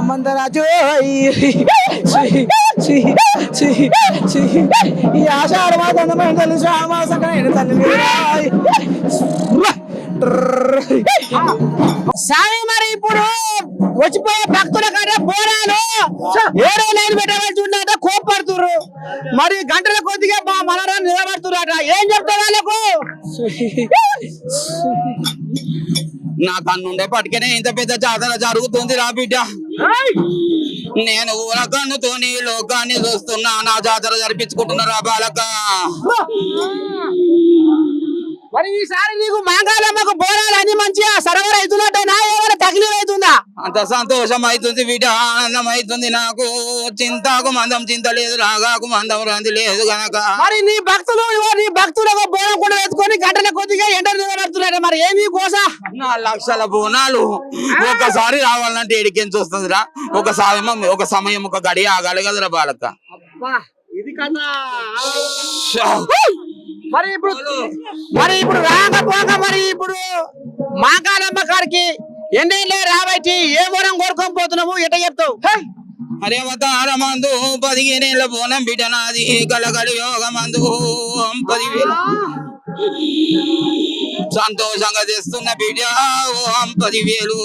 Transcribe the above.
మందరాజు ఈ ఆషాఢ మాసం తల్లి శ్రావణ తల్లి సామి. మరి ఇప్పుడు వచ్చిపోయే భక్తుల కంటే బోనాలు ఏడో లైన్ పెట్టవలసి ఉందంటే కోప్పడుతుర్రు. మరి గంటల కొద్దిగా మా మనరాన్ని నిలబడుతుర్రట. ఏం చెప్తారు వాళ్ళకు? నా కన్నుండే పట్టుకనే ఇంత పెద్ద జాతర జరుగుతుంది రా బిడ్డ. నేను ఊర కన్నుతో నీ లోకాన్ని చూస్తున్నా. నా జాతర జరిపించుకుంటున్నారా బాలక? మరి ఈసారి నీకు మాంగాలమ్మకు బోనాలు అన్ని మంచిగా సరవర అవుతున్నట్టేనా? ఏమైనా తగిలి అవుతుందా? అంత సంతోషం అవుతుంది బిడ్డ, ఆనందం అవుతుంది నాకు. చింతకు మందం చింత లేదు, రాగాకు మందం రంది లేదు గనక. మరి నీ భక్తులకు బోనం కూడా వేసుకొని గంటల కొద్దిగా ఎండలు నిలబడుతున్నారు. మరి ఏమి కోస? 4 లక్షల బోనాలు ఒకసారి రావాలంటే ఎడికెంచి వస్తుందిరా? ఒక సమయం ఒక గడి ఆగాలి కదరా బాలక. ఇది కదా. మరి ఇప్పుడు రాకపోగా మరి ఇప్పుడు మాంకాలమ్మ కాడికి ఎండేళ్ళే రాబట్టి ఏ బోనం కోరుకొని పోతున్నావు? ఎట్ట చెప్తావు? అరే అవతారమందు 15 ఏళ్ళ బోనం బిడ్డ నాది. కలగలి యోగమందు 10,000 సంతోషంగా చేస్తున్న బిడ్డ 10,000.